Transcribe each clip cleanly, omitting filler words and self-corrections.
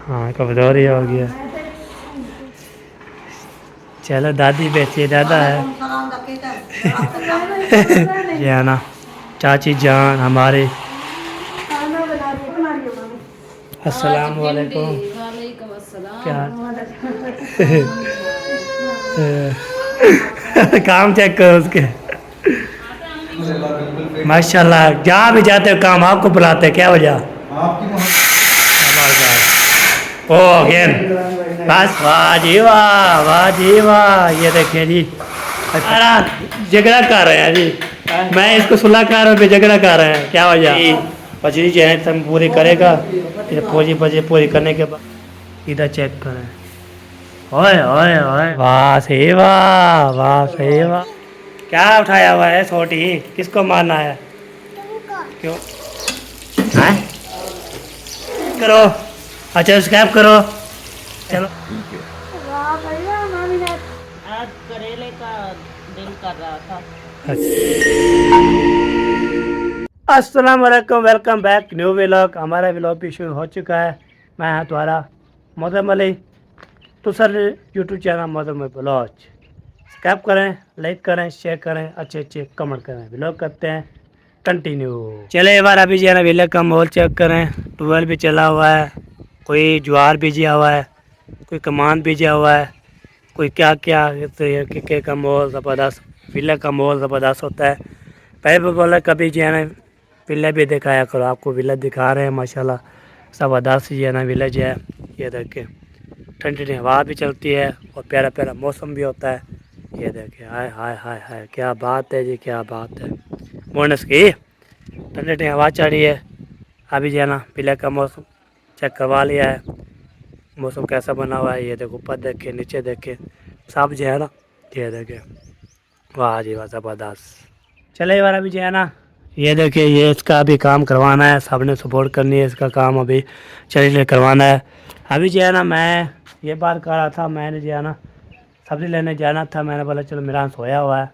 हाँ कमजोरी हो गया। चलो दादी बैठिए, दादा है। ये है ना चाची जान हमारे। अस्सलाम वालेकुम। क्या काम चेक करो उसके। माशाल्लाह जहाँ भी जाते हो काम आपको बुलाते हैं, क्या वजह? ओ अगेन बस, वाह जी वाह, वाह जी वाह। ये देखिए जी, अरे झगड़ा कर रहे हैं जी। मैं इसको सुलह कर रहा हूँ, झगड़ा कर रहे हैं, क्या वजह? पचड़ी जो है तुम पूरी करेगा, ये फौजी बजे पूरी करने के बाद इधर चेक करें। ओए ओए ओए, वाह सही, वाह वाह सही, वाह। क्या उठाया हुआ है छोटी, किसको मारना है? क्यों है? करो, अच्छा स्कैप करो। चलो आज करेले का दिल कर रहा था। अस्सलाम वालेकुम, वेलकम बैक न्यू व्लॉग। हमारा व्लॉग भी शुरू हो चुका है। मैं हाँ तुम्हारा मोहम्मद अली, तो sir YouTube channel Mohammad Ali blog. Subscribe करें, लाइक करें, शेयर करें, अच्छे अच्छे कमेंट करें। व्लॉग करते हैं कंटिन्यू। चले एक बार अभी जो है ना विले का माहौल चेक करें। ट्वेल्व भी चला हुआ है, कोई ज्वार बीजा हुआ है, कोई कमान बीजा हुआ है, कोई क्या क्या। के का माहौल ज़बरदस्त, विले का माहौल ज़बरदस्त होता है। पहले भी बोला कभी जो है ना विले भी दिखाया करो, आपको विले दिखा रहे हैं माशाल्लाह। ज़बरदस्त जो है ना विलेज है। ये देखिए ठंडी ठंडी हवा भी चलती है और प्यारा प्यारा मौसम भी होता है। ये देखिए, हाय हाय हाय हाय, क्या बात है जी, क्या बात है। बोनस की ठंडी ठंडी हवा चल रही है। अभी जो है ना विले का मौसम चेक करवा लिया है, मौसम कैसा बना हुआ है। ये देखो ऊपर देखे, नीचे देखे, सब जो है ना, ये देखे, वाह जी वाह ज़बरदस्त। चले बार अभी जो है ना, ये देखिए ये इसका अभी काम करवाना है, सबने सपोर्ट करनी है, इसका काम अभी चलिए करवाना है। अभी जो है ना मैं ये बात कर रहा था, मैंने जो है ना सब्ज़ी लेने जाना था। मैंने बोला चलो मेरा सोया हुआ है,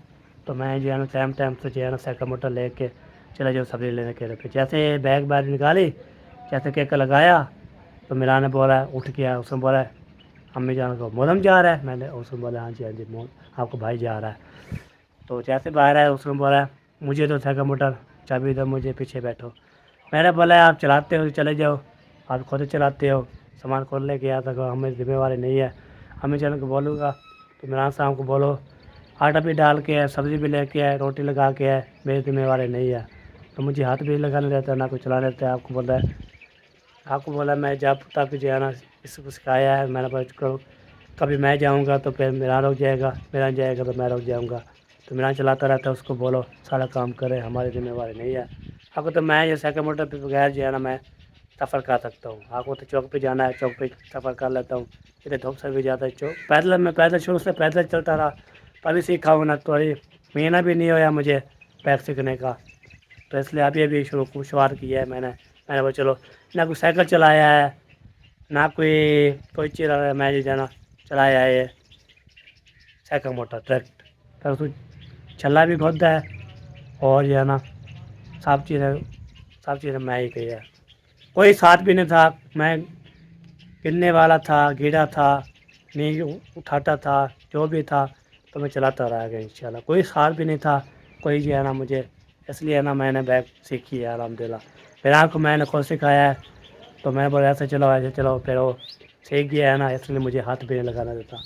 तो मैं जो है ना टाइम टाइम से जो है ना साइकिल मोटर लेके चला जाओ सब्ज़ी लेने के लिए। जैसे बैग बाहर निकाली, जैसे केक लगाया, तो मेरा ने बोला उठ गया, उसने बोला अम्मी जान को मोदम जा रहा है। मैंने उसने बोला हाँ जी आपको भाई जा रहा है। तो जैसे बाहर आया उसने बोला मुझे तो साइकिल मोटर चाबी दो, मुझे पीछे बैठो। मैंने बोला आप चलाते हो चले जाओ, आप खुद चलाते हो, सामान खोल ले गया था, हमें जिम्मेवारी नहीं है। अम्मी जान को बोलूँगा तो इमरान साहब को बोलो आटा भी डाल के है, सब्ज़ी भी लेके आए, रोटी लगा के है, मेरी जिम्मेवारी नहीं है। तो मुझे हाथ भी लगाने देता है ना कुछ चलाने देता है। आपको बोला मैं जब तक जो है ना इसको सिखाया है, मैंने बोला करो कभी मैं जाऊंगा तो फिर मेरा रुक जाएगा, मेरा जाएगा तो मैं रुक जाऊंगा। तो मेरा चलाता रहता है, उसको बोलो सारा काम करे, हमारी जिम्मेवारी नहीं है। आपको तो मैं ये साइकिल मोटर पे बगैर जो है ना मैं सफ़र कर सकता हूँ। आपको तो चौक पे जाना है, चौक पे सफ़र कर लेता हूँ। इधर धूप से भी ज़्यादा चौक पैदल, मैं पैदल शुरू से पैदल चलता रहा, तभी सीखा हूँ ना। तो अभी महीना भी नहीं होया मुझे बाइक सीखने का, तो इसलिए अभी अभी शुरुआत की है मैंने। मैंने बोला चलो, ना कोई साइकिल चलाया है, ना कोई चीज़ मैं जो जाना चलाया है, ये साइकिल मोटर डायरेक्ट तो उसको चला भी खुद है। और जो है ना सब चीज़ें मैं ही की है, कोई साथ भी नहीं था। मैं गिरने वाला था, गिरा था, नहीं उठाता था, जो भी था तो मैं चलाता रहा गया इंशाल्लाह। कोई साथ भी नहीं था, कोई जो है ना मुझे, इसलिए ना मैंने बाइक सीखी है अल्हम्दुलिल्लाह। फिर आपको मैंने खुद सिखाया है, तो मैं बोला ऐसे चलो, फिर वो सीख गया है ना, इसलिए मुझे हाथ भी नहीं लगाना देता।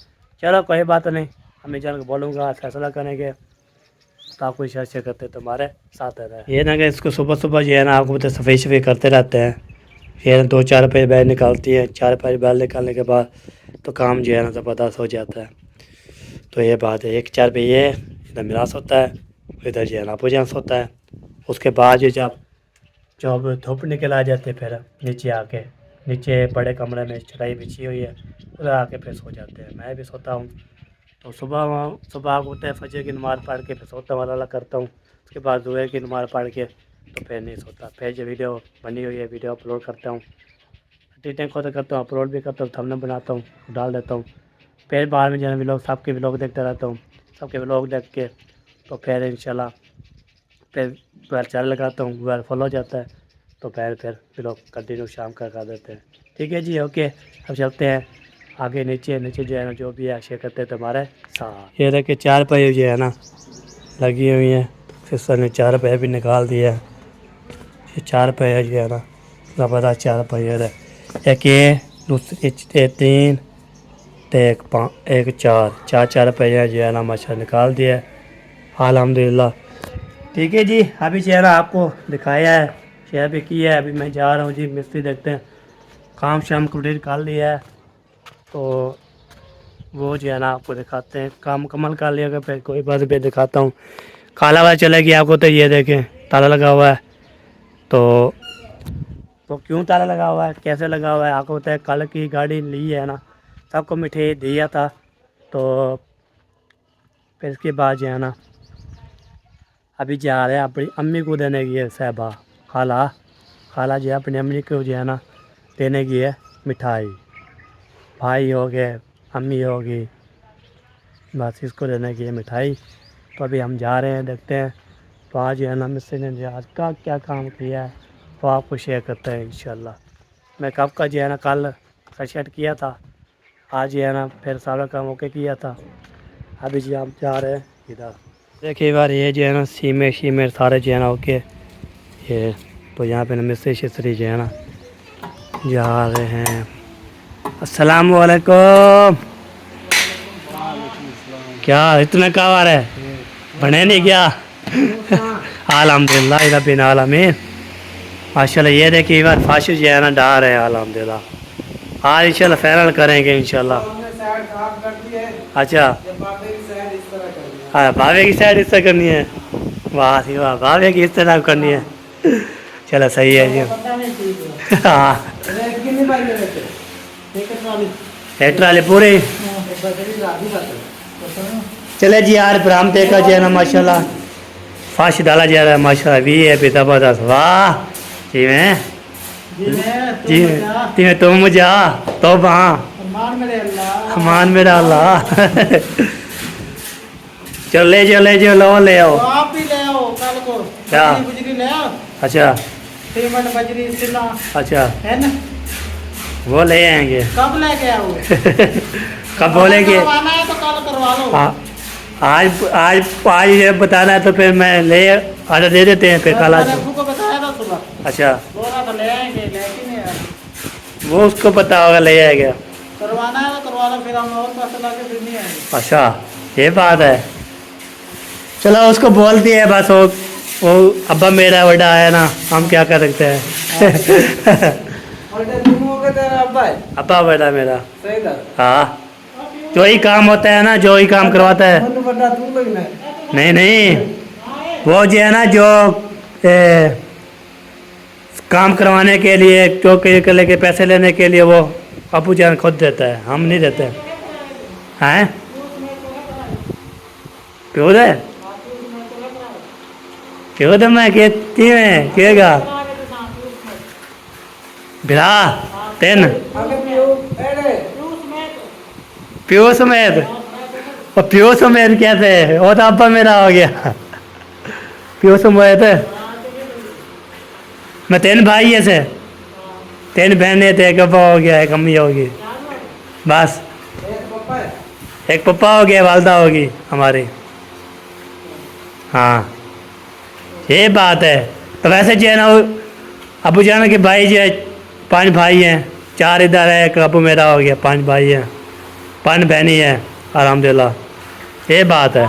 चलो कोई बात नहीं, अम्मी जान को बोलूँगा फैसला करेंगे, तो आपको शेयर शेयर करते तुम्हारे साथ रहे। ये ना कि इसको सुबह सुबह जो है ना आपको पता सफाई सफाई करते रहते हैं। फिर 2-4 रुपये बैल निकालती है, 4 रुपये बैल निकालने के बाद तो काम जो है ना ज़बरदस्त हो जाता है। तो ये बात है, एक 4 रुपये ये इधर मिरास होता है, इधर जो है ना अबू जान होता है। उसके बाद जो जब धूप निकल आ जाते फिर नीचे आके, नीचे बड़े कमरे में चटाई बिछी हुई है, उधर आके फिर सो जाते हैं। मैं भी सोता हूँ। तो सुबह सुबह उठते हैं, फजर की नमाज़ पढ़ के फिर सोता हूँ, अल्लाह करता हूँ। उसके बाद ज़ुहर की नमाज़ पढ़ के तो फिर नहीं सोता। फिर जो वीडियो बनी हुई है वीडियो अपलोड करता हूँ, एडिटिंग खुद करता हूँ, अपलोड भी करता हूँ, थंबनेल बनाता हूँ, डाल देता हूँ। फिर बाद में जो है व्लॉग, सबके व्लॉग देखता रहता हूँ। सबके व्लॉग देख के तो फिर इंशाल्लाह फिर मोबाइल चैनल लगाता हूँ, मोबाइल फॉलो हो जाता है। दोपहर फिर ब्लॉग कंटिन्यू शाम का कर देते हैं। ठीक है जी, ओके। अब चलते हैं आगे नीचे। नीचे जो है ना जो भी है शेयर करते हैं तुम्हारे साथ। ये देखिए 4 पहिए जो है ना लगी हुई हैं, फिर सर ने 4 पहिए भी निकाल दिया है। ये 4 पहिए जो है ना ज़बरदस्त 4 पहिए है। एक ये दूसरी 3 तो एक 4 पहिए जो है ना माशा निकाल दिया है अल्हम्दुलिल्लाह। ठीक है जी, अभी चेहरा आपको दिखाया है, शेयर भी किया है। अभी मैं जा रहा हूँ जी मिस्त्री, देखते हैं काम शाम कंप्लीट कर लिया है तो वो जो है ना आपको दिखाते हैं। काम मुकम्मल कर लिया, फिर कोई बात भी दिखाता हूँ। काला वाला चलेगी आपको, तो ये देखें ताला लगा हुआ है। तो क्यों ताला लगा हुआ है, कैसे लगा हुआ है, आपको पता है कल की गाड़ी ली है ना, सबको मिठाई दिया था। तो फिर इसके बाद जो है ना अभी जा रहे हैं अपनी अम्मी को देने की है साहबा, खाला जो है अपनी अम्मी को जो है ना देने की है मिठाई। भाई हो गए, अम्मी होगी, बस इसको देने की है मिठाई। तो अभी हम जा रहे हैं, देखते हैं। तो आज जो है ना मिस्त्री ने जो आज का क्या काम किया है तो आपको शेयर करते हैं इंशाल्लाह। मैं कब का जो है ना कल सेट किया था, आज जो है ना फिर सारा काम ओके किया था। अभी जी हम जा रहे हैं इधर। देखिए बार ये जो है ना सीमेंट सारे जो है ना ओके ये। तो यहाँ पे ना मिस्त्री शिस्त्री जो है ना जा रहे हैं। अस्सलाम वालेकुम। क्या इतना कब आ रहा है, बने नहीं क्या? अल्हम्दुलिल्लाह रब्बिल आलमीन माशाल्लाह। ये देखिए बार फाशिश जो है ना डा रहे हैं अल्हम्दुलिल्लाह। आज इंशाल्लाह फाइनल करेंगे इंशाल्लाह। अच्छा हाँ, भावे की साइड इस तरह करनी है। वाह जी वाह, भावे की इस तरह करनी है। चलो सही है जी। हाँ हेटर वाले पूरे। चले जी यार ब्राह्म देखा जो है ना माशाल्लाह फाश डाला जा रहा है माशाल्लाह। भी है पिता बदास, वाह जी में जी में तुम जा तो मान मेरा अल्लाह। चलो ले जाओ लो ले आओ। आप ही ले आओ कल को, क्या? बिजली ले आओ, अच्छा सीमेंट बजरी सिला अच्छा है ना, वो ले आएंगे। कब लेके आओ? कब बोलेंगे? करवाना है तो कल करवा लो। आज आज आज ये बताना है तो फिर मैं ले ऑर्डर दे देते हैं फिर कल आज। को बताया था सुबह, अच्छा बोला तो ले आएंगे, लेकिन नहीं आए। वो उसको पता होगा ले आएगा। करवाना है तो करवा लो, फिर हम और पैसे ला के फिर नहीं आएंगे। अच्छा ये बात है। चलो उसको बोल दिए बस, वो अब्बा मेरा बड़ा है ना, हम क्या कर सकते हैं। अब्बा बड़ा मेरा, हाँ जो ही काम होता है ना, जो ही काम करवाता है। नहीं नहीं वो जो है ना जो काम करवाने के लिए जो के लेके पैसे लेने के लिए वो अबू जान खुद देता है, हम नहीं देते हैं। क्यों दे क्यों दे मैं कहती में कहेगा बिरा तेन प्यो समेत, और प्यो समेत कहते हैं, वो तो अब्बा मेरा हो गया। प्यो समेत मैं 3 भाई है से 3 बहनें थे, एक अब्बा हो गया, एक अम्मी होगी, बस एक पप्पा हो गया, वालदा होगी हमारी। हाँ ये बात है। तो वैसे जो है ना अबू जान के भाई जो है 5 भाई हैं, 4 इधर है, एक अबू मेरा हो गया, 5 भाई हैं, 5 बहनी है अल्हम्दुलिल्लाह। ये बात है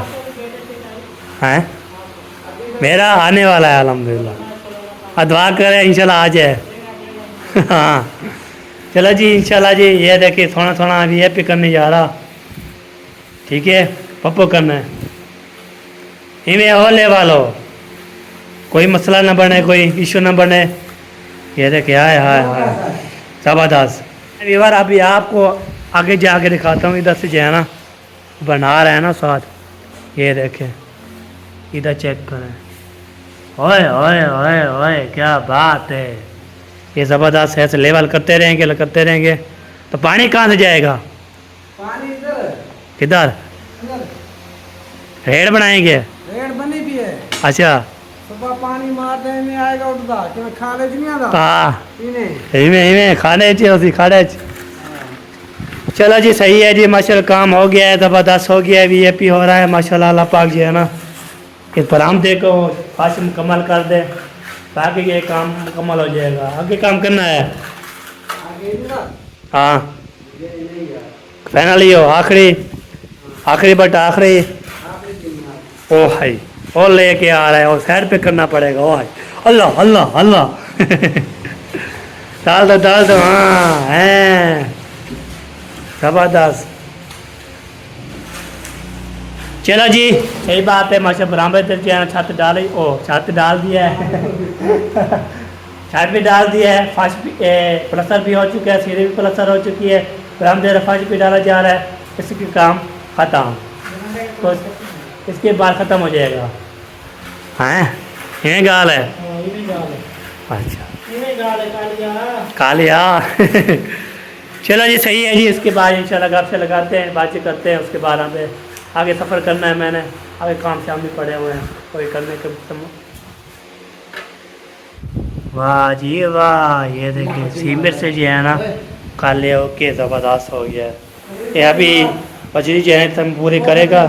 हैं। मेरा आने वाला है अल्हम्दुलिल्लाह, दुआ करें इंशाल्लाह आ जाए। हाँ चलो जी इंशाल्लाह जी। ये देखिए थोड़ा थोड़ा अभी ये भी करने जा रहा, ठीक है पप्पो करना है इन्हें और ले वालो, कोई मसला ना बने, कोई इशू ना बने। ये देखिए हाय हाय हाय ज़बरदस्त। व्यवहार अभी आपको आगे जाके दिखाता हूँ। इधर से जो है ना बना रहे हैं ना साथ, ये देखें इधर चेक करें। ओए ओए ओए ओए क्या बात है, ये ज़बरदस्त है। ऐसे लेवल करते रहेंगे तो पानी कहाँ से जाएगा? पानी इधर किधर? रेड बनाएंगे? रेड बनी भी है। अच्छा सुबह पानी मारते नहीं आएगा उठता कि खाने च नहीं आता हाँ इन्हें इवें खाने च उसी खाने च। चलो जी सही है जी माशाल्लाह काम हो गया है ज़बरदस्त हो गया है वीआईपी हो रहा है माशाल्लाह अल्लाह पाक जी है ना इस पर हम देखो फाश मुकम्मल कर दे ताकि ये काम मुकम्मल हो जाएगा आगे काम करना है। आगे नहीं ना हाँ ये नहीं है फाइनली हो आखिरी आखिरी बट आखिरी आगे दिन ओ भाई ओ लेके आ रहा है और साइड पे करना पड़ेगा ओ भाई अल्लाह अल्लाह अल्लाह डाल दो हाँ है जबरदस्त। चलो जी सही बात है माशा बराबर छत डाल ओ छत डाल दिया है छत भी डाल दिया है फर्श भी प्लस्तर भी हो चुका है सीढ़ी भी प्लस्तर हो चुकी है बरामदे फर्श भी डाला जा रहा है इसके काम ख़त्म तो इसके बाद ख़त्म हो जाएगा। हाँ ये गाल है अच्छा कालिया चलो जी सही है जी इसके बाद इंशाल्लाह घर से लगाते हैं बातचीत करते हैं उसके बाद हमें आगे सफ़र करना है मैंने आगे काम शाम भी पड़े हुए हैं कोई करने के वाह जी वाह ये देखिए सीमेंट से जो है ना काले होके ज़बरदस्त हो गया है ये अभी बजरी जो है तम पूरी करेगा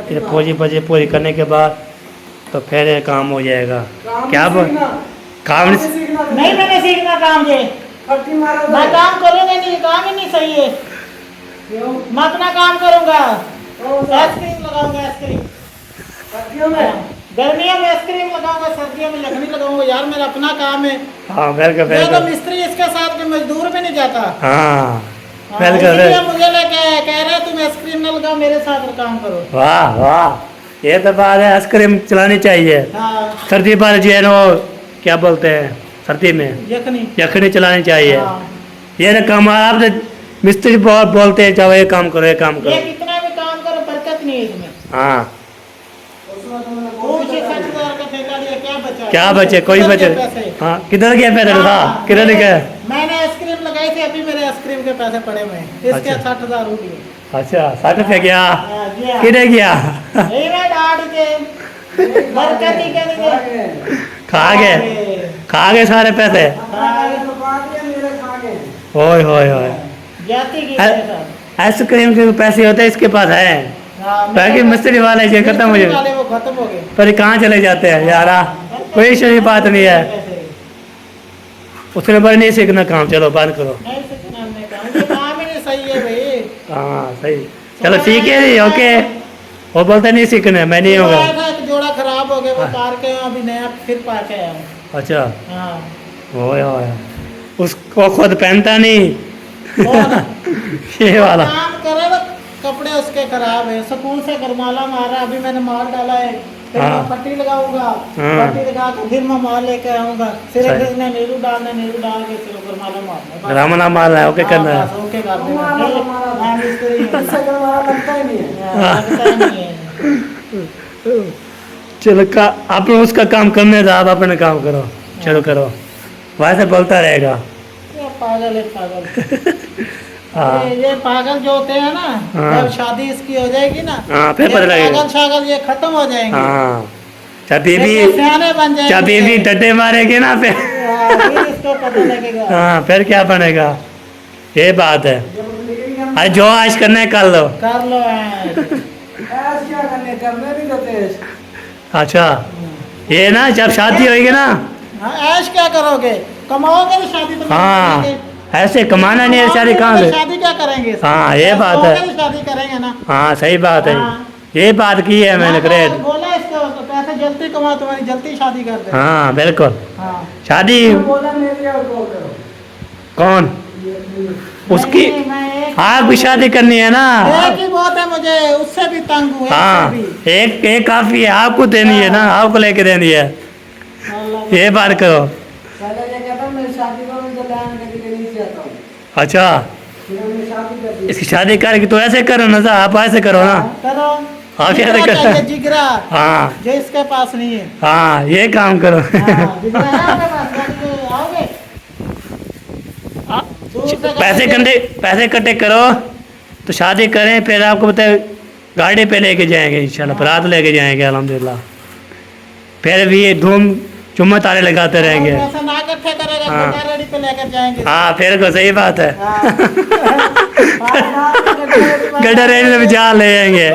फिर फौजी बजे पूरी करने के बाद तो फिर ये काम हो जाएगा क्या काम नहीं मैंने सीखना काम ये पट्टी मारो मैं काम करूंगा नहीं काम ही नहीं सही है क्यों मैं अपना काम करूंगा आइसक्रीम लगाऊंगा आइसक्रीम पट्टियों में गर्मियों में आइसक्रीम लगाऊंगा सर्दियों में लकड़ी लगाऊंगा यार मेरा अपना काम है हाँ मैं तो बिल्कुल मिस्त्री इसके साथ के मजदूर भी नहीं जाता हाँ इसलिए बिल्कुल मुझे लेके कह रहे तुम आइसक्रीम न लगाओ मेरे साथ काम करो वाह वाह ये तो बात है आइसक्रीम चलानी चाहिए हाँ सर्दी पर जो है ना वो क्या बोलते हैं सर्दी में यखनी यखनी चलानी चाहिए हाँ। ये ना काम आप तो मिस्त्री बहुत बोलते हैं जाओ ये काम करो ये काम ये करो कितना भी काम करो बरकत नहीं है इसमें हाँ वो 60,000 का ठेका लिया क्या बचा क्या बचे कोई किधर बचे गए पैसे? हाँ किधर गया पैदल था हाँ, किधर मैंने- गया मैंने आइसक्रीम लगाई थी अभी मेरे आइसक्रीम के पैसे पड़े हुए हैं इसके अच्छा। 60,000 रुपये अच्छा 60 रुपये गया हाँ, गया। किधर गया यही मैं डांट के बरकत ही के लिए खा गए सारे पैसे तो बात है मेरे खा गए ओए होए होए जाती की अ- मेरे साथ। आइसक्रीम के पैसे होते हैं इसके पास है हाँ, ताकि मेरे- मिस्त्री वाले जो खत्म हो मिस्त्री जाए वाले वो खत्म हो गए पर ये कहाँ चले जाते हैं यारा कोई सही बात नहीं है पैसे। उसने पर नहीं सीखना काम चलो बंद करो नहीं सीखना हमने काम ये काम ही नहीं सही है भाई हाँ सही चलो ठीक है जी ओके वो बोलते नहीं सीखने मैं नहीं वो होगा आया था, एक जोड़ा खराब हो गया वो पार के अभी नया फिर पा के आया हूँ अच्छा हाँ होया उसको खुद पहनता नहीं कौन? ये वाला काम करे तो कपड़े उसके खराब है स्कूल से गरमाला मारा अभी मैंने माल डाला है फिर हाँ। मैं पट्टी लगाऊंगा हाँ। पट्टी लगा के फिर मैं माल लेके आऊंगा फिर सही। एक दिन नीरू डाल के फिर गरमाला मारना ग्रामना माल है ओके करना है ओके कर देना हमारा हमारा मैं मिस्त्री हूँ। इससे हमारा लगता ही नहीं है हाँ, लगता ही नहीं है। चलो का आप लोग उसका काम करने दो आप अपने काम करो चलो करो वैसे बोलता रहेगा ये पागल है पागल हाँ ये पागल जो होते हैं ना हाँ। जब शादी इसकी हो जाएगी ना हाँ, फिर ये पता लगेगा। पागल शागल ये खत्म हो जाएंगे हाँ चाबी ये भी सियाने बन जाएंगे चाबी भी डटे मारेगी ना फिर हाँ, फिर इसको पता लगेगा हाँ फिर क्या बनेगा ये बात है अरे जो आज करना है कर लो कर लो ऐश। ऐस क्या करने करने भी देते हैं अच्छा ये ना जब शादी होगी ना हाँ, ऐश क्या करोगे कमाओगे तो शादी तो हाँ करेंगे। ऐसे कमाना नहीं है शादी कहाँ कमाओगे से तो शादी क्या करेंगे हाँ, ये बात है। कमाओगे तो शादी करेंगे ना हाँ सही बात है हाँ। ये बात की है मैंने ग्रेट बोला इसको तो पैसे जल्दी कमाओ तुम्हारी जल्दी शादी कर दे हाँ बिल्कुल हाँ शादी बोला मेरी और बोल करो कौन उसकी नहीं, मैं एक- आपकी शादी करनी है ना एक ही बहुत है मुझे उससे भी तंग हूँ हाँ उससे भी। एक काफी है आपको देनी है ना आपको लेके देनी है अल्लाह ये बात करो पहले ये कहता मैं शादी करूँ तो लाइन कभी के नहीं चाहता हूँ अच्छा फिर हमने शादी कर दी इसकी शादी करेगी तो ऐसे करो ना साहब, आप ऐसे करो ना करो हाँ, क्या जिगरा दिक्कत है? चाहिए, जिगरा हाँ जो इसके पास नहीं है हाँ ये काम करो हाँ, जिगरा है आपके पास जाके आओगे दूर से पैसे करोगे? पैसे इकट्ठे करो तो शादी करें फिर आपको बताए गाड़ी पे लेके जाएंगे इंशाल्लाह बारात लेके जाएंगे अल्हम्दुलिल्लाह फिर भी ये धूम चुम्मा तारे लगाते रहेंगे। पैसा ना इकट्ठे करेगा हाँ। गड्ढा रेडी पे लेकर जाएंगे। हाँ फिर को सही बात है। हाँ। गड्ढा रेडी में जा ले जाएंगे।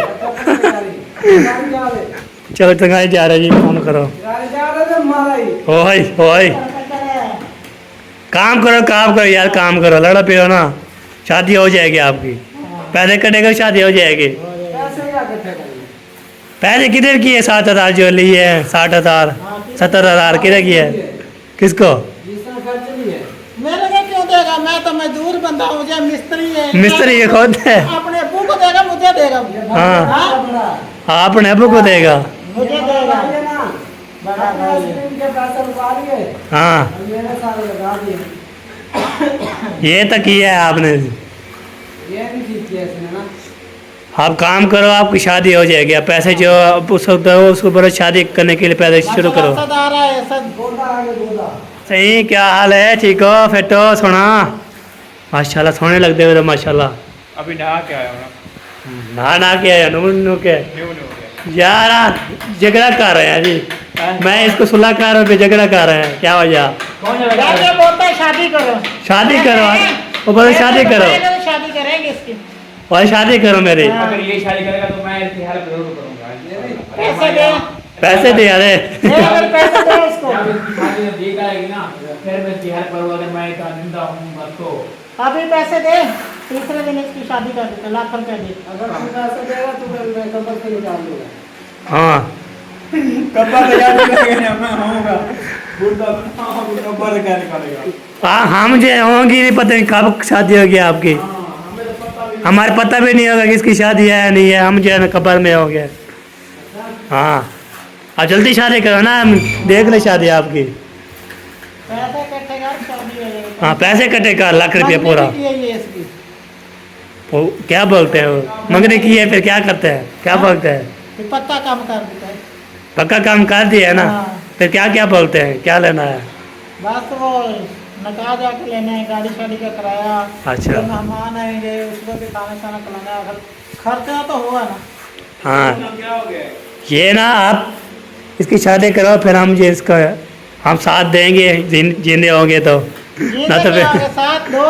चलो चंगा जा रहा जी, फोन करो। ओए ओए काम करो यार, काम करो, लड़ा पियो ना, शादी हो जाएगी आपकी। पैसे कटेगा शादी हो जाएगी। पैसे किधर की है? 7,000 जो लिए है, 60,000 70,000 किधर की है? किसको? मेरे को क्यों देगा? मैं तो मजदूर बंदा हूँ, मुझे मिस्त्री है। मिस्त्री ये खुद है। अपने अब्बू को देगा, मुझे देगा। हाँ। हाँ? हाँ अपने अब्बू को देगा। मुझे देगा। बड़ा भाई है। हाँ ये तो किया है आपने। आप काम करो, आपकी शादी हो जाएगी। आप पैसे जो आप उस वक्त दो, उसके ऊपर शादी करने के लिए पैसे शुरू करो। मकसद आ रहा है, सब सही, क्या हाल है? ठीक हो? फिट हो? सोना माशाल्लाह, सोने लगते हो तो माशाल्लाह। अभी नहा के आया हूँ ना ना के नू के न्यू हो गया। यार झगड़ा कर रहे हैं जी। मैं इसको सुलह कर रहा हूँ, झगड़ा कर रहे हैं, क्या वजह? क्या बोलता है? शादी करो। शादी करो, वो बोले शादी करो, शादी करेंगे इसकी। और शादी करो मेरी। अगर ये शादी करेगा तो मैं इसकी हेल्प जरूर करूंगा। पैसे दे। पैसे दे अरे। पैसे दे इसको। जब इसकी शादी में देख आएगी ना, फिर मैं इसकी हेल्प करूंगा। अगर मैं इतना जिंदा हूँ बस तो अभी पैसे दे, तीसरे दिन इसकी शादी कर देते, लाख रुपए दे। अगर तू पैसे देगा तो मैं कब्र से निकाल दूंगा। हाँ कब्बा तो याद नहीं मैं होऊंगा बुढ़ा कब्बा से क्या निकालेगा। हाँ हम जो होंगी नहीं, पता नहीं कब शादी होगी आपकी। हमारे पता भी नहीं होगा कि इसकी शादी है या नहीं है। हम जो है ना कब्र में हो गए। हाँ अब जल्दी शादी करो ना, हम देख ले शादी आपकी। पैसे कटेगा, शादी हो जाएगी। हाँ पैसे कटेगा, लाख रुपया पूरा। मंगनी भी की है ये इसकी। वो क्या बोलते हैं? वो मंगने की है, फिर क्या करते हैं? क्या बोलते हैं? फिर पत्ता काम कर देता है। पक्का काम कर दिया है ना, हाँ। फिर क्या क्या बोलते हैं? क्या लेना है? बस वो नका जाके लेना है, गाड़ी शादी का किराया। अच्छा। फिर मेहमान आएंगे, उसको भी खाना खाना खिलाना है। खर्चा तो होगा ना। हाँ क्या हो गया? ये ना आप इसकी शादी करो, फिर हम जो इसका हम साथ देंगे, जिंदे होंगे तो ये ना तो फिर। साथ दो,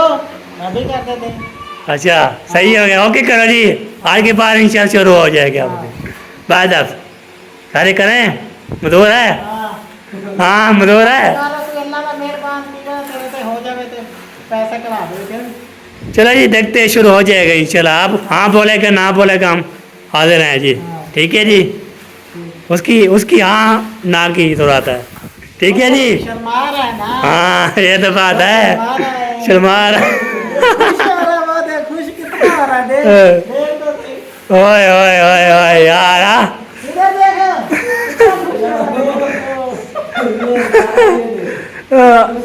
अभी कर देते हैं। अच्छा सही हो गया, ओके करो जी। आज के बाद इंशाल्लाह शुरू हो जाएगी आपकी। बाद आप सारे करें, मधुर है। हाँ। हाँ मधुर है। अल्लाह का मेहरबान कीजिए, तेरे पे हो जावे तो पैसे करा दो। चलो जी देखते हैं, शुरू हो जाएगा इंशाल्लाह। आप हाँ बोलेगा ना बोलेगा, हम हाजिर हैं जी। ठीक है जी। उसकी उसकी हाँ ना की जरूरत है। ठीक है जी। शर्मा रहा है ना। हाँ ये तो बात है, शर्मा रहा है। खुश हो रहा है, वो देख, खुश कितना हो रहा है, देख देख तो सही। ओए ओए ओए ओए यार हाँ। इधर देखो, कितना खुश हो रहा है।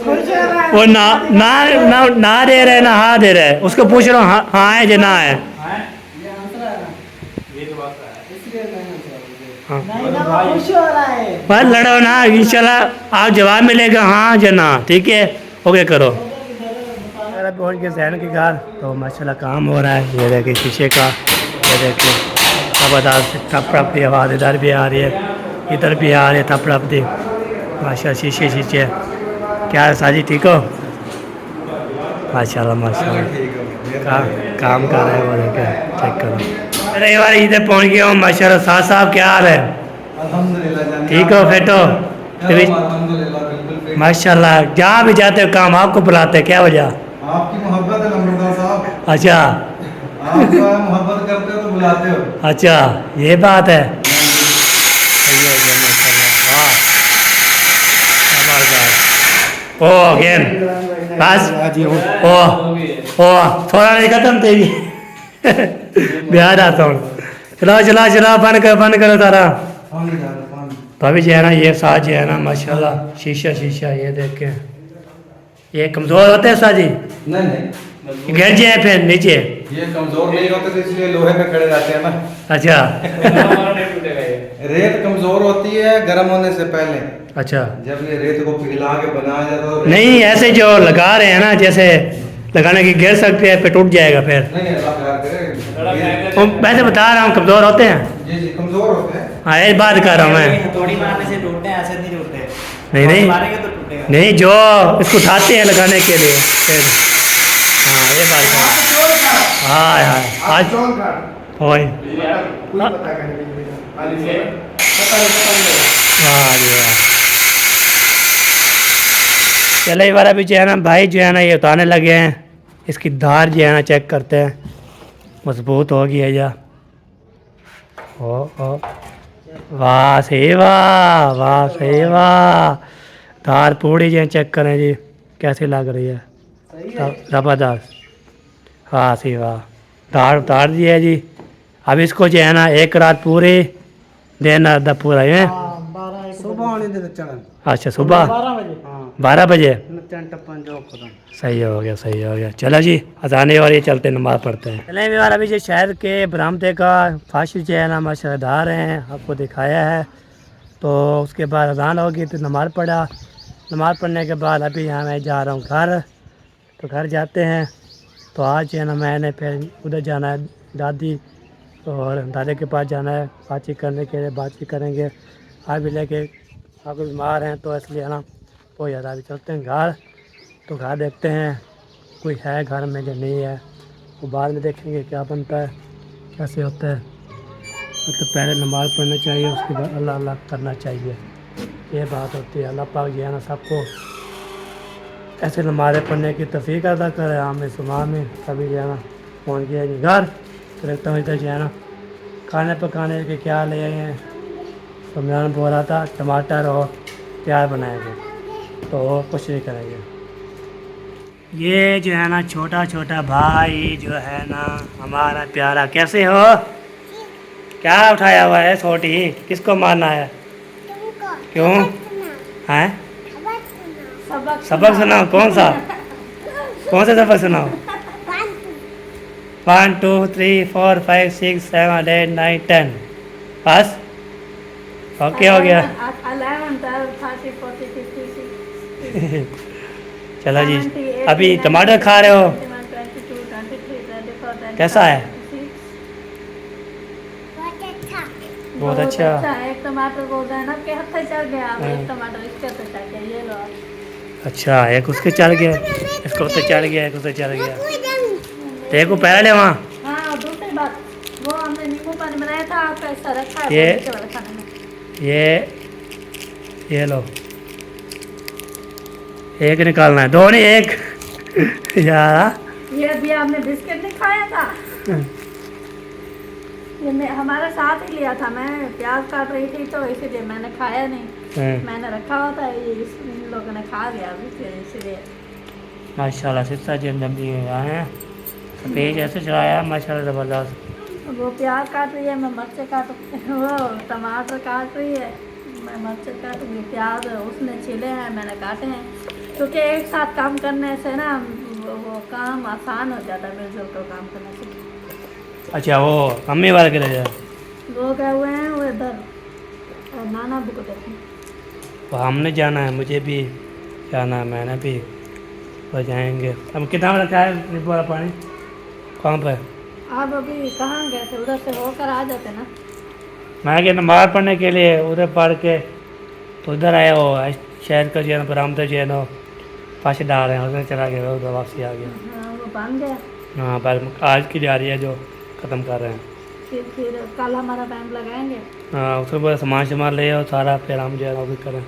खुश हो रहा है। वो ना ना ना ना दे रहे ना हाँ दे रहे, उसको पूछ रहा हूँ हाँ है जो ना है। ये ये आंसर है ना, तो बात है। इसलिए नहीं आंसर मुझे। हाँ नहीं ना, वो खुश हो रहा है। बस लड़ो ना इंशाल्लाह, आप जवाब मिलेगा हाँ जो ना। ठीक है ओके करो। अगर पहुँच गए जहन के घर तो माशाल्लाह काम हो रहा है। ये देखिए शीशे का, ये देखिए तब टप की आवाज़ इधर भी आ रही है, इधर भी आ रही है तब टप दी। माशाल्लाह शीशे शीशे। क्या है साजी ठीक हो? माशाल्लाह माशाल्लाह काम कर रहे हैं वो देखे, चेक करो। अरे यार इधर पहुँच गया हूँ माशाल्लाह। साहब क्या हाल है? अल्हम्दुलिल्लाह ठीक हो फिट हो? अल्हम्दुलिल्लाह बिल्कुल फिट। माशाल्लाह जहाँ भी जाते हो काम आपको बुलाते हैं, क्या वजह? आपकी मोहब्बत है नंबरदार साहब, अच्छा आप जो है मोहब्बत करते हो तो बुलाते हो। अच्छा ये बात है। सही हो गया माशाल्लाह। वाह जबरदस्त। ओ अगेन बस ओ थोड़ा नहीं खत्म थी। बिहार आता हूँ। चलो चलो चलो बंद करो तारा। पानी डालो पानी। तो अभी जो है ना ये साज जो है ना माशाल्लाह शीशा शीशा ये देख के ये कमज़ोर होते हैं साजी, नहीं नहीं, गिर जाए फिर नीचे। ये कमजोर नहीं होते तो इसलिए लोहे पे खड़े रहते हैं ना। अच्छा नहीं टूटेगा ये। रेत कमजोर होती है गर्म होने से पहले। अच्छा जब ये रेत को पिघला के बनाया जाता है तो नहीं ऐसे जो लगा रहे हैं ना, जैसे लगाने की गिर सकते हैं, फिर टूट जाएगा फिर। नहीं अल्लाह प्यार करे। ये- वो वैसे बता रहा हूँ कमज़ोर होते हैं। जी जी कमजोर होते हैं। हाँ ये बात कर रहा हूँ मैं। हथौड़ी मारने से टूटते हैं, ऐसे नहीं टूटते। नहीं नहीं मारेंगे तो टूटेगा। नहीं, जो इसको उठाते हैं लगाने के लिए फिर। हाँ ये बात है। हाँ यार आज ओए वाह जी वाह। चलो ये बार अभी जो है ना भाई जो है ना ये उतारने लगे हैं। इसकी धार जो है ना चेक करते हैं, मजबूत हो गई है या ओ वाह सही वाह, वाह सही वाह। धार पूरी जो है चेक करें जी कैसी लग रही है, ज़बरदस्त। हाँ सही वाह, धार उतार दी है जी। अब इसको जो है ना एक रात पूरी देना दा पूरा है। सुबह आने दे चढ़न अच्छा सुबह 12 बजे 12 बजे नचन टप्पन जो खुदा। सही हो गया, सही हो गया। चलो जी अजाने और ये चलते नमाज पढ़ते हैं। चले भी अभी जो शहर के बरामदे का फाशी जो है ना माशादार हैं, आपको दिखाया है। तो उसके बाद अजान होगी तो नमाज पढ़ा। नमाज पढ़ने के बाद अभी यहाँ मैं जा रहा हूँ घर। तो घर जाते हैं। तो आज जो है ना मैंने फिर उधर जाना है दादी और दादी के पास जाना है बातचीत करने के लिए, बातचीत करेंगे। आप भी लेके आप बीमार हैं तो इसलिए ना वो याद अभी चलते हैं घर। तो घर देखते हैं कोई है घर में या नहीं है, वो बाद में देखेंगे क्या बनता है कैसे होता है। मतलब पहले नमाज़ पढ़ना चाहिए, उसके बाद अल्लाह अल्लाह करना चाहिए, ये बात होती है। अल्लाह पाक जो है ना सबको ऐसे नमाज़ें पढ़ने की तौफीक अदा करे आम सुबह में। कभी जो है ना पहुँच गया जी घर। तो देखता हूँ इधर जो है ना खाने पकाने के क्या ले आए हैं। तो मैं बोल रहा था टमाटर और प्याज बनाएंगे, तो और कुछ नहीं करेंगे। ये जो है ना छोटा छोटा भाई जो है ना हमारा प्यारा, कैसे हो? क्या उठाया हुआ है छोटी, किसको मारना है? क्यों हैं? सबक सुनाओ। कौन सा सबक सुनाओ? 1 2 3 4 5 6 7 8 9 10 बस ओके हो गया। 11 12 13 14 15 चलो जी अभी टमाटर खा रहे हो, 22 23 24 कैसा है? बहुत अच्छा। एक टमाटर को जैनब के हाथ से चल गया, अब एक टमाटर इसके हाथ से चल गया, ये लो। अच्छा एक उसके चल गया, इसको तो चल गया, एक उससे चल गया। तो एक को पहले वहाँ हाँ और दूसरी बात वो हमने नींबू पानी बनाया था, आपका ऐसा रखा है ये- वो नीचे वाले खाने में। ये लो एक निकालना है, दो नहीं एक यार। ये अभी आपने बिस्किट नहीं खाया था, ये हमारे साथ ही लिया था। मैं प्याज काट रही थी तो इसीलिए मैंने खाया नहीं, मैंने रखा हुआ था, ये इन लोगों ने खा लिया अभी फिर इसलिए। माशाल्लाह सिस्सा जी जल्दी आए हैं, पेज ऐसे चलाया माशाल्लाह ज़बरदस्त। वो प्याज काट रही है, मैं मिर्च काट वो टमाटर काट रही है, मैं मिर्च काट रही हूँ। प्याज उसने छिले हैं, मैंने काटे हैं, क्योंकि एक साथ काम करने से ना वो काम आसान हो जाता है मिलजुल कर काम करने से। अच्छा वो अम्मी वाले के लिए वो गए हुए हैं वो इधर नाना अबू को देखने। तो हमने जाना है, मुझे भी जाना है, मैंने भी तो जाएंगे। हम कितना रखा है नींबू वाला पानी कहाँ पर? आप अभी कहाँ गए थे? उधर से होकर आ जाते ना। मैं क्या नमाज़ पढ़ने के लिए उधर पढ़ के तो उधर आया, वो शहर का जो है ना बरामदा जो है ना फांसी डाल रहे हैं, उसमें चला गया, उधर वापसी आ गया। हाँ वो बन गया। हाँ पर आज की जा रही है जो ख़त्म कर रहे हैं। फिर कल हमारा टाइम लगाएंगे। हाँ उसमें पूरा सामान ले और सारा फिर हम जो है ना वो भी करें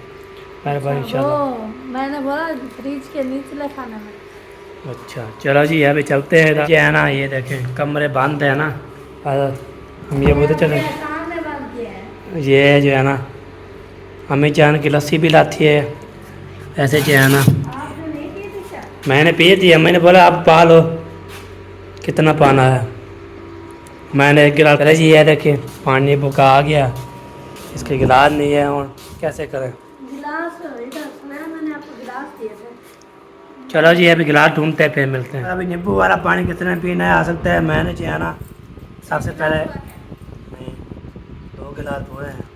मेरे पास इंशाल्लाह। वो मैंने बोला फ्रिज के निचले खाने में। अच्छा चलो जी अभी चलते हैं। ये है ना ये देखें कमरे बंद है ना, हम ये बोलते चले। कहाँ में बंद किया है? ये जो है ना हमें जान की लस्सी भी लाती है ऐसे जो है ना। आपने नहीं पी थी क्या? मैंने पी थी, मैंने बोला आप पा लो कितना पाना है। मैंने एक गिलास जी ये देखिए पानी बुका आ गया, इसके गिलास नहीं है और कैसे करें। गिलास इधर मैंने आपको गिलास दिए थे। चलो जी अभी गिलास ढूंढते हैं फिर मिलते हैं। अभी नींबू वाला पानी कितने पीना है आ सकता है। मैंने जो है ना सबसे पहले नहीं 2 गिलास धोए हैं।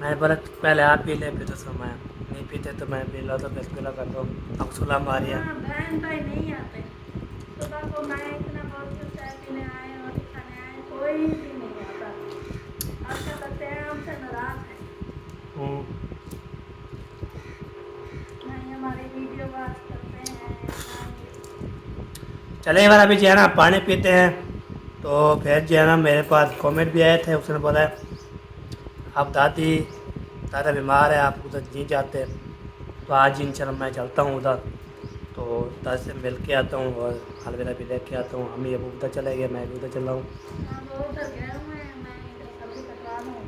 मैंने बोला पहले आप पी ले फिर तो मैं नहीं पीते तो मैं पी लो तो फिर पिला कर दो। अब सुलह मारी है। हाँ, बहन भाई नहीं आते सुबह को। मैं इतना बहुत चाय पीने आए और खाने आए, कोई भी नहीं आता। अच्छा लगते हैं हमसे नाराज है। नहीं हमारे वीडियो बात करते हैं। चले एक बार अभी जो है ना पानी पीते हैं। तो फिर जो है ना मेरे पास कमेंट भी आए थे, उसने बोला आप दादा बीमार है, आप उधर नहीं जाते। तो आज इंशाल्लाह मैं चलता हूँ उधर, तो दादा से मिल के आता हूँ और अलविदा भी लेके आता हूँ। हम ये उधर चले गए, मैं भी उधर चला हूँ। हाँ वो उधर गए हुए हैं, मैं इधर सब्जी कटवा लूँ,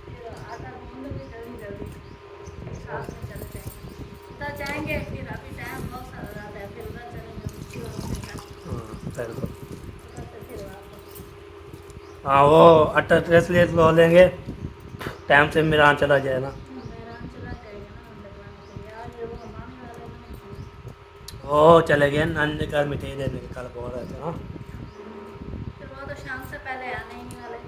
फिर आटा गूंद भी जल्दी साथ में चले जाएंगे। उधर जाएंगे फिर अभी टाइम बहुत सारा रहता है, फिर उधर चलेंगे बिल्कुल। उधर से फिर वापस। हाँ वो अट्टा ड्रेस ले लो लेंगे, टाइम से मेरा चला जाए ना। मेरा चला जाएगा ना लगवाने के लिए। आज वो मांग रहे हैं। वो चले गए नानी घर मिठाई देने के, कल बोल रहे थे ना। फिर वो तो शाम से पहले आने ही नहीं वाले।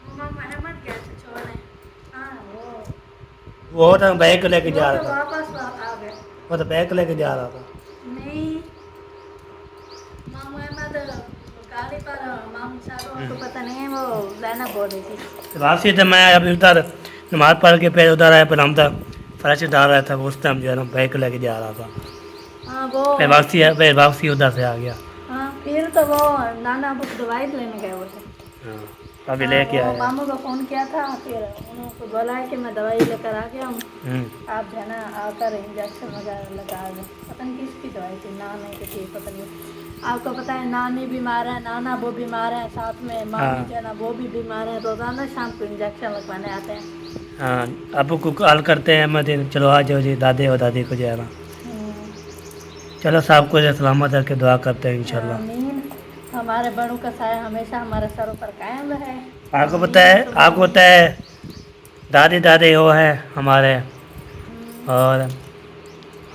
मम्मा महमद गए थे छोड़ने। हाँ वो तो बैग लेके जा वो रहा तो था, वापस आ गए। वो तो बैग लेके जा रहा था। नहीं मामू अहमद गाड़ी पर मामू साहब को पता नहीं है, वो रहना बोल रही थी। वापसी तो मैं अभी उधर नमाज पढ़ के फिर उधर आया, पर हम तो फ्रेश डाल रहा था, उस टाइम जो है ना बैग लेके जा रहा था। हाँ वो फिर वापसी उधर से आ गया। हाँ फिर तो वो नाना बुक दवाई लेने गए वो थे। अभी लेके वो आया। मामू को फ़ोन किया था, फिर उन्होंने बोला है कि मैं दवाई लेकर आ गया हूँ, आप जो है ना आकर इंजेक्शन वगैरह लगा दो। पता नहीं किसकी दवाई थी, नानी की थी पता नहीं। आपको पता है नानी बीमार है, नाना वो बीमार है, साथ में मामी जो है ना वो भी बीमार है। रोज़ाना शाम को इंजेक्शन लगवाने आते हैं। हाँ अबू को कॉल करते हैं, मैं चलो आ जाओ जी, दादे और दादी को जो है ना। चलो सब कुछ सलामत रख के दुआ करते हैं इंशाल्लाह। आमीन। हमारे बड़ों का साया हमेशा हमारे सरों पर कायम रहे। आपको पता है दादी वो है हमारे, और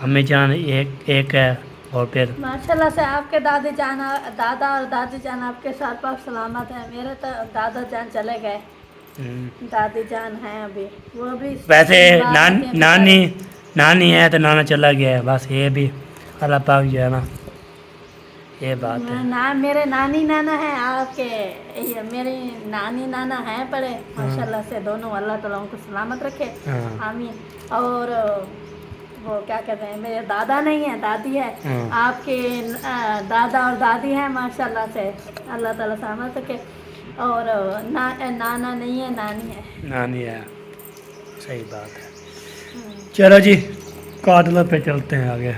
अम्मी जान एक है, और फिर माशाल्लाह से आपके दादा और दादी जान आपके साथ पास सलामत है। मेरे तो दादा जान चले गए, दादी जान हैं अभी, वो भी वैसे बाहर के नानी है तो नाना चला गया है, बस ये भी अल्लाह पाक जो है ना, ये बात है। मेरे नानी नाना हैं आपके, ये मेरी नानी नाना हैं पड़े माशाल्लाह से दोनों, अल्लाह ताला उनको सलामत रखे। आमीन। और वो क्या कहते हैं, मेरे दादा नहीं है दादी है। आपके दादा और दादी हैं माशाल्लाह से, अल्लाह ताला सलामत रखे। और नाना नहीं है, नानी है। सही बात है। चलो जी काटलो पे चलते हैं आगे।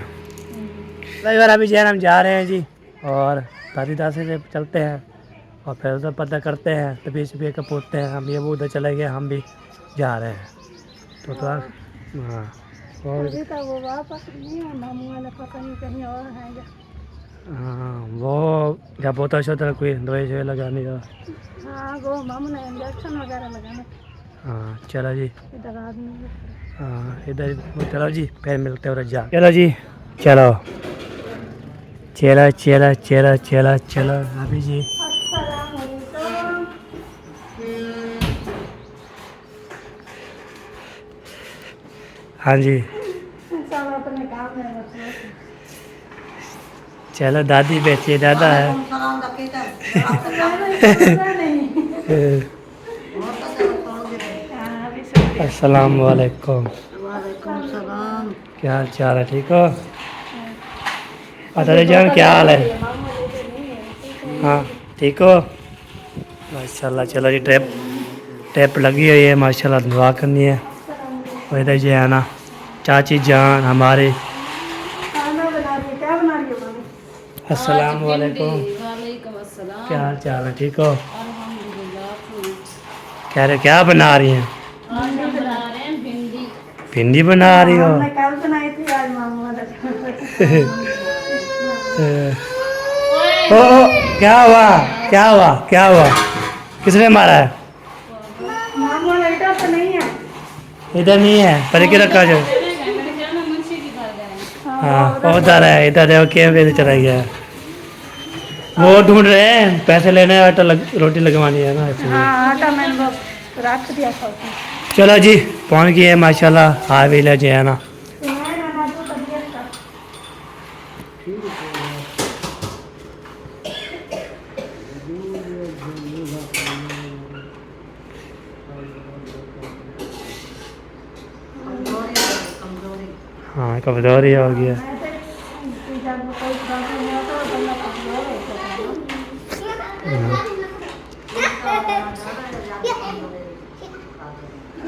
कई बार अभी जैन हम जा रहे हैं जी, और दादी दादी से चलते हैं और फिर उधर पता करते हैं, तभी सुबह का पूछते हैं। हम ये वो उधर चले गए, हम भी जा रहे हैं। तो हाँ अभी तो वो वापस नहीं है, मामू वाले पता नहीं कहीं और हैं क्या। हाँ वो जब बोतल शोतल कोई दवाई शवाई लगाने का। हाँ वो मामू ने इंजेक्शन वगैरह लगाना। हाँ चलो जी, इधर आदमी हाँ इधर चलो जी, फिर मिलते हैं उधर जा। चलो जी चलो अभी जी। हाँ जी सब अपने काम में मसरूफ। चलो दादी बैठिए, दादा है। अस्सलाम वालेकुम। क्या हाल चाल है, ठीक हो? अरे जान क्या हाल है? हाँ ठीक हो माशाल्लाह। चलो जी टेप लगी हुई है माशाल्लाह, दुआ करनी है। और इधर जो है ना चाची जान हमारे। अस्सलाम वालेकुम। क्या हाल चाल है, ठीक हो? कह रहे क्या बना रही हैं? भिंडी बना रही हो? कल बनाई थी, आज मामू वाला ओ क्या हुआ? किसने मारा है? मामू वाला इधर तो नहीं है। इधर नहीं है, पर के रखा जो। हाँ उधर है, इधर देखो क्या चला गया है। वो ढूंढ रहे हैं, पैसे लेने आटा रोटी लगवानी है ना इसलिए। हाँ आटा मैंने वो रख दिया था उसमें। चलो जी पहुँच गए माशाल्लाह, हाईवे जो है ना। हाँ कमजोरी हो गया। जब कोई प्रॉब्लम नहीं होता तो मैं कमजोर हो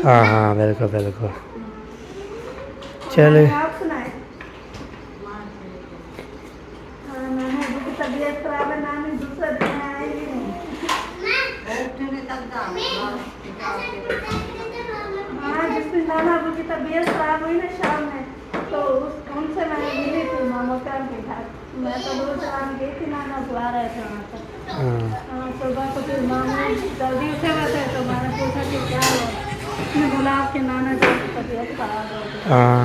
हाँ हाँ बिल्कुल बिल्कुल। चले आप सुनाए तबीयत खराब है, नानी दूसरे दिन आई ही नहीं। हाँ जिस दिन नाना अबू की तबीयत खराब हुई ना शाम में, तो उनसे मैंने मिली थी मामा कर के घर। मैं तो रोज शाम गई थी, नाना बुला रहे थे वहाँ पर। हाँ सुबह को फिर मामा जल्दी उठे हुए थे तो मैंने पूछा कि क्या हुआ, उसने बोला आपके नाना जी की तबीयत खराब हो गई। हाँ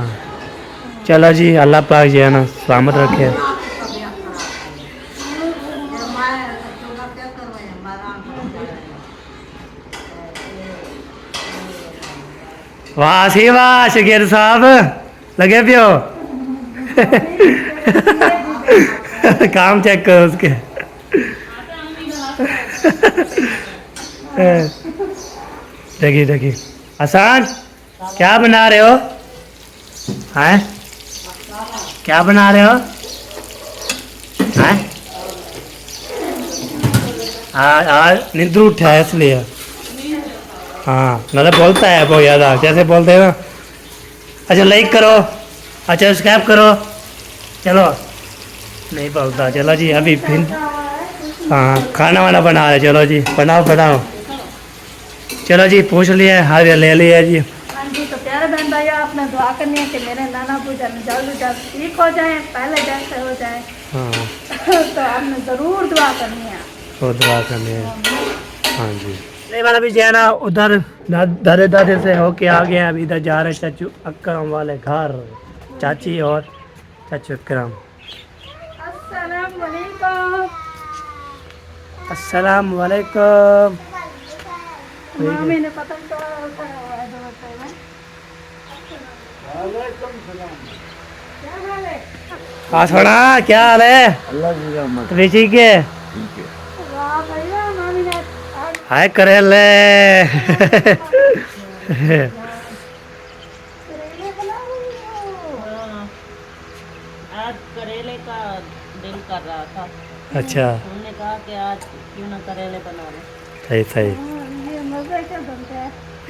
चलो जी, अल्लाह पाक जो है ना सलामत रखे। वाह सी वाह शकीर साहब लगे पियो। काम चेक करो उसके। देखिए देखिए आसान क्या बना रहे हो? हैं क्या बना रहे हो? हैं आज नींद उठा है इसलिए। हाँ मतलब बोलता है बहुत ज़्यादा, कैसे बोलते हैं ना। अच्छा लाइक करो, अच्छा सब्सक्राइब करो। चलो नहीं बोलता। चलो जी अभी फिर हाँ खाना वाना बना रहे। चलो जी बनाओ बनाओ। चलो जी पूछ लिया, हाँ ले लिया जी। हाँ जी तो प्यारे बहन भाइयों, आपने दुआ करनी है कि मेरे नाना पूजा में जल्द जल्द ठीक हो जाए, पहले जैसे हो जाए। हाँ तो आपने ज़रूर दुआ करनी है। तो दुआ करनी है। हाँ जी नहीं मैंने अभी जो है ना उधर दादे दादे से होके आ गए हैं। अभी इधर जा रहे चाचू अकरम वाले घर, चाची और चाचू अकरम। अस्सलाम वालेकुम। अस्सलाम वालेकुम। मामी ने पतंग तो उठाया हुआ है दो रुपए में। क्या हाल है? हाँ थोड़ा क्या हाल है? तभी ठीक है। वाह भैया मामी ने आज हाय करेले। करेले बनाए हो। आज करेले का दिल कर रहा था, अच्छा हमने कहा कि आज क्यों ना करेले बना लें। सही सही। ये मजे क्या बनते हैं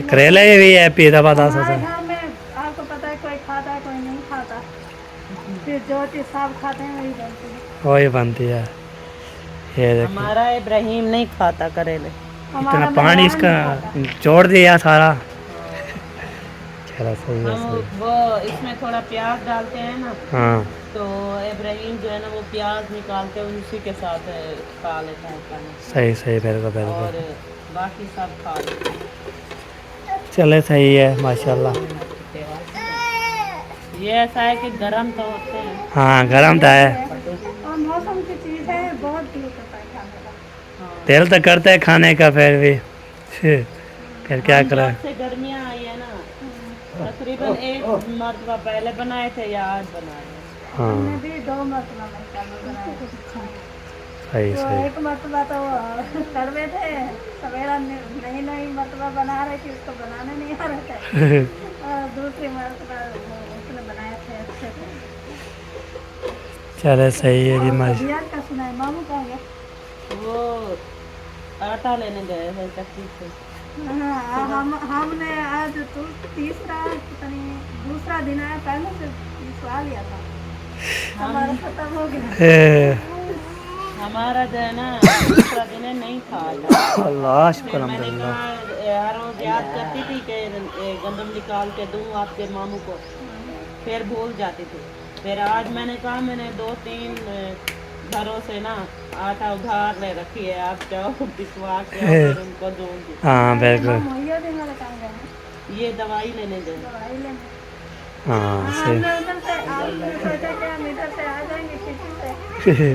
करेले भी है पीता पता हमारे सा। घर में। आपको पता है कोई खाता है कोई नहीं खाता, फिर जो चीज़ सब खाते हैं वही बनती है। वही बनती है। ये देखो हमारा इब्राहिम नहीं खाता करेले। इतना हमारा पानी मेहमान इसका नहीं खाता। छोड़ दिया सारा। चलो सही है हम सही। वो इसमें थोड़ा प्याज डालते हैं ना, हाँ तो इब्राहिम जो है ना वो प्याज निकाल के उसी के साथ खा लेता है खाना, सही सही बिल्कुल और बिल्कुल। बाकी सब खा लेते हैं। चले सही है माशाल्लाह। ये ऐसा है कि गरम तो होते हैं। हाँ गरम तो है, और मौसम की चीज़ है, बहुत दिल करता है खाने का। दिल तो करता है खाने का, फिर भी फिर क्या हम करें। जब से गर्मियाँ आई है ना, तकरीबन एक मरतबा पहले बनाए थे या आज बनाए हैं। हाँ हमने भी 2 मरतबा बनाए थे। सही तो सही। एक मरतबा तो कड़वे थे, सवेरा नई नई मरतबा बना रहे थे, उसको बनाने नहीं आ रहे थे। और दूसरी मरतबा उसने बनाए थे अच्छे थे। चले सही है जी माशा। तबीयत का सुना है, मामू कहाँ गए? वो आटा लेने गए हैं चक्की से। हाँ हमने आज तो तीसरा पता नहीं दूसरा दिन आया, पहले से पिसवा लिया था, हमारा खत्म हो गया। हमारा जो है ना दूसरा दिन है नहीं था आटा। अल्लाह फिर शुक्र मैंने अल्हम्दुलिल्लाह। कहा हर रोज याद करती थी कि गंदम निकाल के दूँ आपके मामू को, फिर भूल जाती थी। फिर आज मैंने कहा मैंने 2-3 घरों से ना आटा उधार ले रखी है, आप जाओ पिसवा के और फिर उनको दूँगी। हाँ बिल्कुल। मोहिया दिन वाले कहाँ गए हैं? ये दवाई लेने गए। दवाई लेने। हाँ सही। हमने उधर से हमने सोचा कि हम इधर से आ जाएंगे किसी से,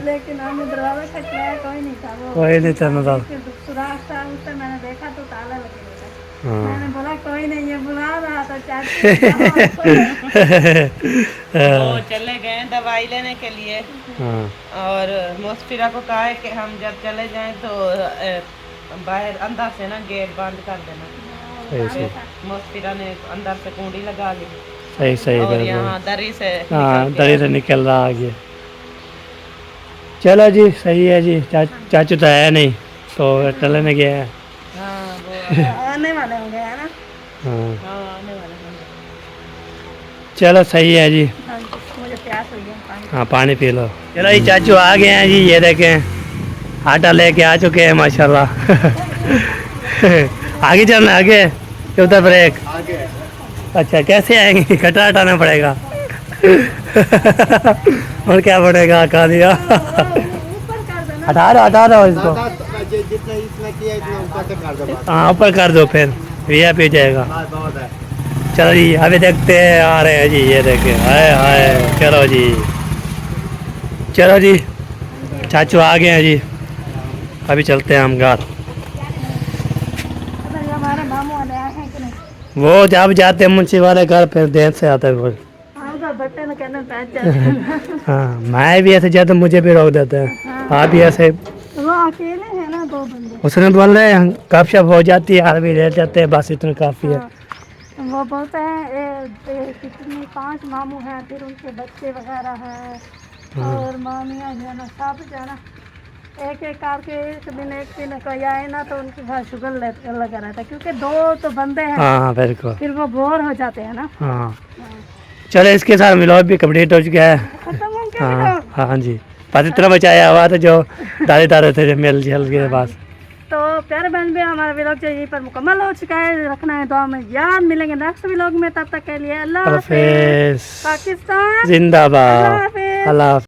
लेकिन हमने दरवाजा खटकाया, कोई नहीं था। वो कोई नहीं था ना। फिर सुराख था, उससे मैंने देखा तो ताला लगे हुए थे। हाँ मैंने बोला कोई नहीं, ये बुला रहा था चाची। वो चले गए दवाई लेने के लिए, हाँ और मुस्फिरा को कहा है कि हम जब चले जाएं तो बाहर अंदर से ना गेट बंद कर देना। सही सही मुस्फिरा ने अंदर से कुंडी लगा ली। सही सही और बिल्कुल। यहाँ दरी से हाँ निकल के दरी से निकल रहा आगे। चलो जी सही है जी। चाचू तो है नहीं तो टहलने गया है। हाँ वो आने वाले होंगे है ना। हाँ हाँ आने वाले हैं। चलो सही है जी। हाँ, मुझे प्यास हो गया पानी। हाँ पानी पी लो। चलो ये चाचू आ गए हैं जी, ये देखें आटा लेके आ चुके हैं माशाल्लाह। आगे चलना आगे कि उधर ब्रेक। अच्छा कैसे आएंगे? कटरा हटाना पड़ेगा। और क्या पड़ेगा? हटा दिया। हटा दो इसको। जितना इतना किया इतना ऊपर से कर दो। हाँ ऊपर कर दो फिर भैया पे जाएगा। बहुत है। चलो जी अभी देखते हैं आ रहे हैं जी, ये देखे हाय हाय। चलो जी चलो जी चाचू आ गए हैं जी, अभी चलते हैं हम घर। अगर हमारे मामू वाले आए हैं कि नहीं? वो जब जाते हैं मुंशी वाले घर फिर देर से आते हैं वो। हाँ उधर बट्टे में कहने बैठ जाते हैं। हाँ मैं भी ऐसे जाता मुझे भी रोक देते हैं। आप भी ऐसे वो अकेले हैं ना, 2 बंदे। उसने बोल रहे हैं गपशप हो जाती है आदमी लेट जाते हैं, बस इतना काफ़ी है। हाँ, वो बोलते हैं कितनी 5 मामू हैं, फिर उनके बच्चे वगैरह हैं और मामियाँ जो है ना सब जो है ना एक करके एक दिन कोई आए ना तो उनके घर शुगर लगा रहता है, क्योंकि 2 तो बंदे हैं। हाँ बिल्कुल। फिर वो बोर हो जाते हैं ना। हाँ चलो इसके साथ मिलाप भी कंप्लीट हो चुका है। खत्म हो गया हाँ वीडियो? हाँ जी बस इतना बचाया हुआ था जो दादे थे मिल जल के पास। तो प्यारे बहन भी हमारा व्लॉग जो यहीं पर मुकम्मल हो चुका है। रखना है दुआ में याद। मिलेंगे नेक्स्ट व्लॉग में, तब तक के लिए अल्लाह हाफिज़। हाफिज़ पाकिस्तान जिंदाबाद। अल्लाह हाफिज़। अल्लाह हाफिज़।